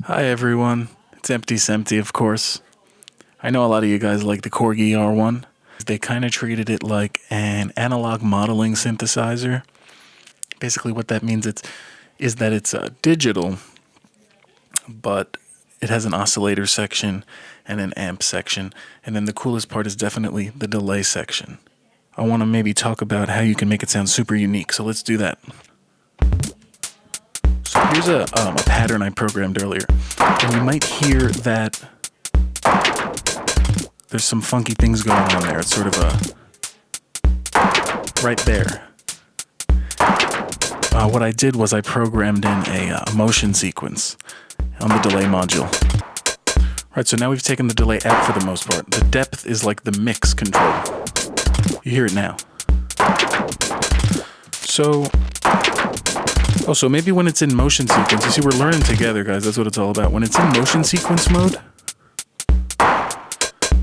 Hi everyone, it's Empty Sempty, of course. I know a lot of you guys like the Korg ER1. They kind of treated it like an analog modeling synthesizer. Basically what that means is that it's digital, but it has an oscillator section and an amp section. And then the coolest part is definitely the delay section. I want to maybe talk about how you can make it sound super unique, so let's do that. So here's a pattern I programmed earlier, and you might hear that there's some funky things going on there. It's sort of right there. What I did was I programmed in a motion sequence on the delay module. Right, so now we've taken the delay out for the most part. The depth is like the mix control. You hear it now. So maybe when it's in motion sequence, you see we're learning together, guys, that's what it's all about. When it's in motion sequence mode,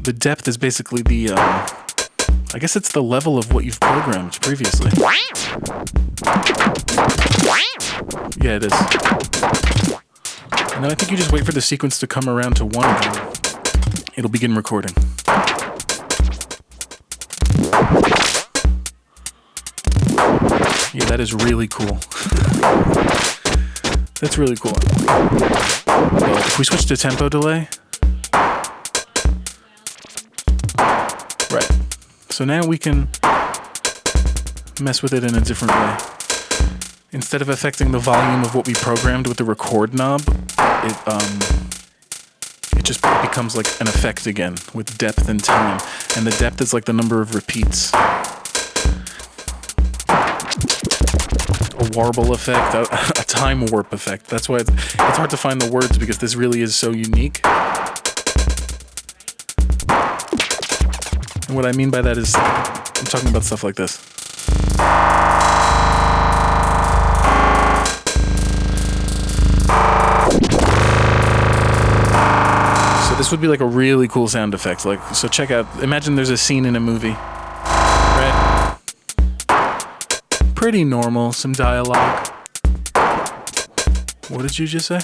the depth is basically the, I guess it's the level of what you've programmed previously. Yeah, it is. And then I think you just wait for the sequence to come around to 1 and it'll begin recording. Yeah, that is really cool. That's really cool. Well, if we switch to tempo delay. Right. So now we can mess with it in a different way. Instead of affecting the volume of what we programmed with the record knob, it just becomes like an effect again with depth and time. And the depth is like the number of repeats. A warble effect, a time warp effect. That's why it's hard to find the words, because this really is so unique. And what I mean by that is, I'm talking about stuff like this. So this would be like a really cool sound effect. Like, so check out, imagine there's a scene in a movie, right? Pretty normal, some dialogue. What did you just say?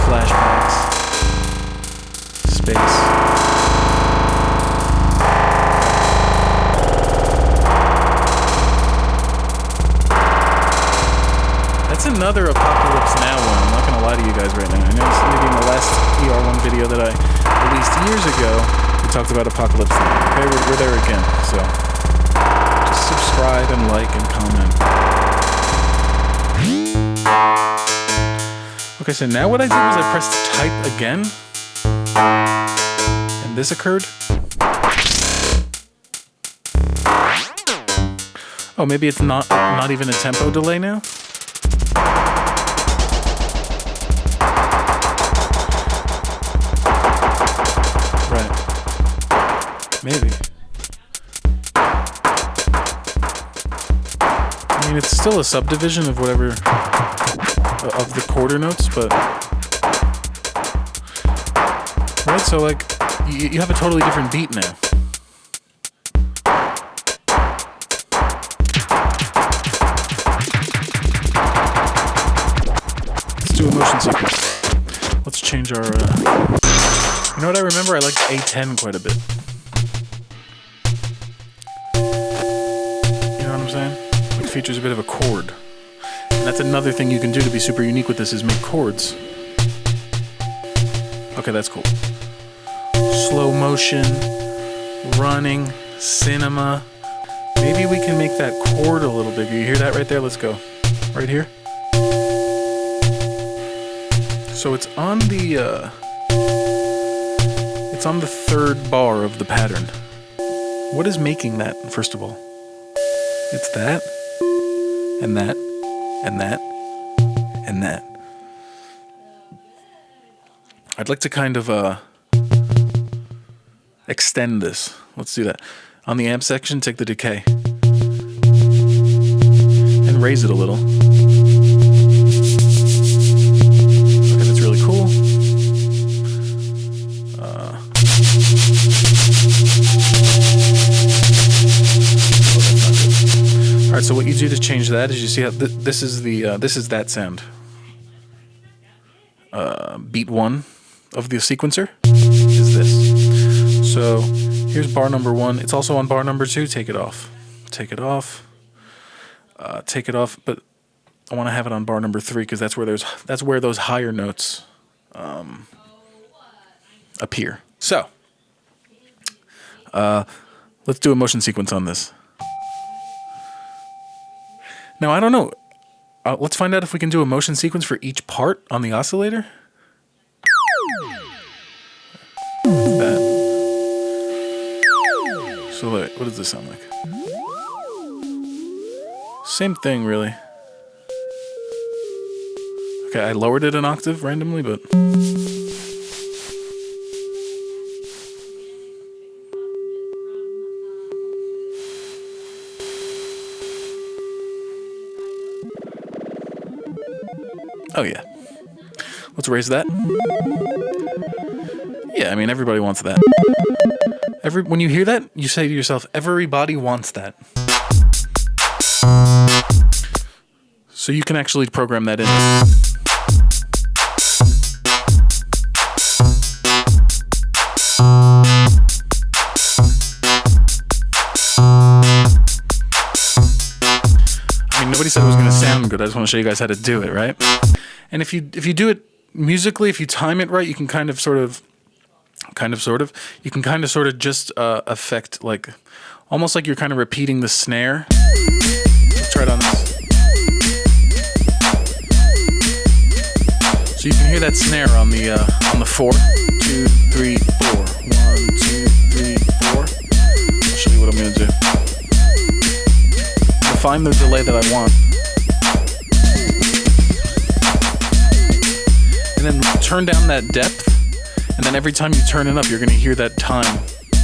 Flashbacks. Space. That's another Apocalypse Now one. I'm not going to lie to you guys right now. I know maybe in the last ER1 video that I released years ago, we talked about Apocalypse Now. Okay, we're there again. So just subscribe and like and comment. Okay, so now what I did was I pressed type again. And this occurred. Oh, maybe it's not even a tempo delay now? Right. Maybe. I mean, it's still a subdivision of whatever, of the quarter notes, but... Right, so like, you have a totally different beat now. Let's do a motion sequence. Let's change our, You know what I remember? I liked A10 quite a bit. You know what I'm saying? It features a bit of a chord. And that's another thing you can do to be super unique with this, is make chords. Okay, that's cool. Slow motion, running, cinema. Maybe we can make that chord a little bigger. You hear that right there? Let's go. Right here. So it's on the third bar of the pattern. What is making that, first of all? It's that, and that, and that, and that. I'd like to kind of extend this. Let's do that. On the amp section, take the decay and raise it a little. Okay, that's really cool. right, so what you do to change that is you see how this is that sound. Beat 1 of the sequencer is this. So here's bar number 1. It's also on bar number 2. Take it off. Take it off. Take it off. But I want to have it on bar number 3 because that's where those higher notes appear. So let's do a motion sequence on this. Now I don't know. Let's find out if we can do a motion sequence for each part on the oscillator. That. So wait, what does this sound like? Same thing, really. Okay, I lowered it an octave randomly, but... Oh yeah. Let's raise that. Yeah, I mean, everybody wants that. When you hear that, you say to yourself, everybody wants that. So you can actually program that in. I mean, nobody said it was going to sound good. I just want to show you guys how to do it, right? And if you do it musically, if you time it right, you can kind of sort of just affect, like, almost like you're kind of repeating the snare. Let's try it on this. So you can hear that snare on the 4. 2, 3, 4. 1, 2, 3, 4. I'll show you what I'm gonna do. I'll find the delay that I want. And then turn down that depth, and then every time you turn it up, you're going to hear that time,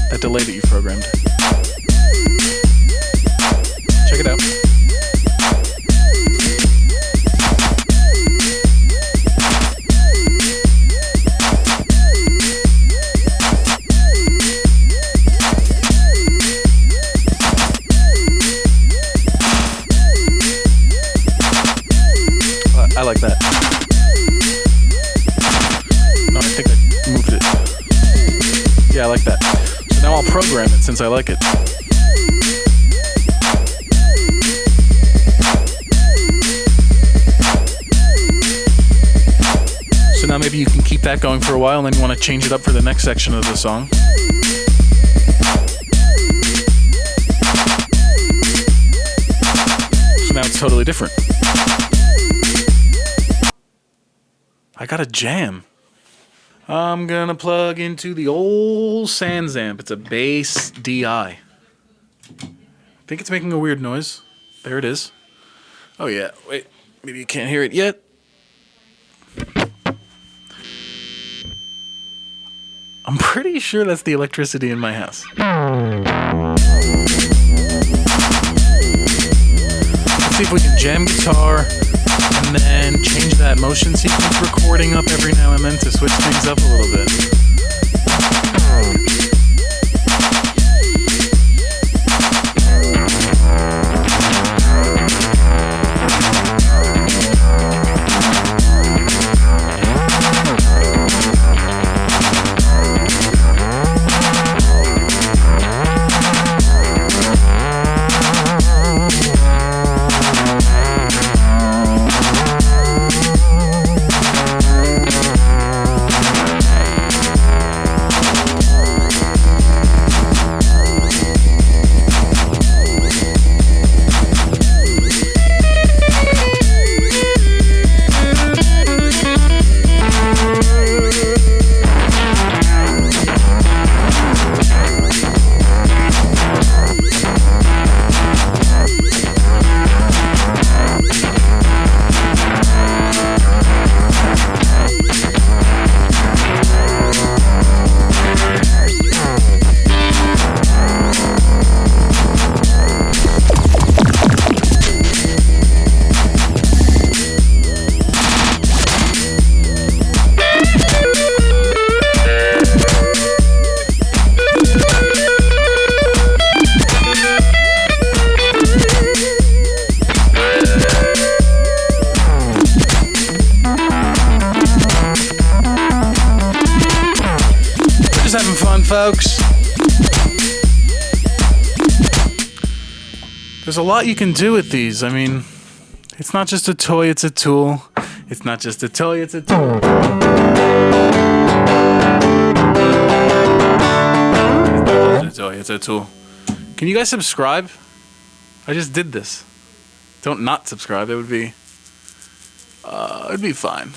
that delay that you programmed. Check it out. I like that. Yeah, I like that. So now I'll program it since I like it. So now maybe you can keep that going for a while and then you want to change it up for the next section of the song. So now it's totally different. I got a jam. I'm gonna plug into the old Sans amp. It's a bass DI. I think it's making a weird noise. There it is. Oh yeah, wait, maybe you can't hear it yet. I'm pretty sure that's the electricity in my house. Let's see if we can jam guitar and then change that motion sequence recording up every now and then to switch things up a little bit. folks. There's a lot you can do with these. I mean, it's not just a toy, it's a tool. It's not just a toy, it's a tool. It's not just a toy, it's a tool. Can you guys subscribe? I just did this. Don't not subscribe. It would be, it'd be fine.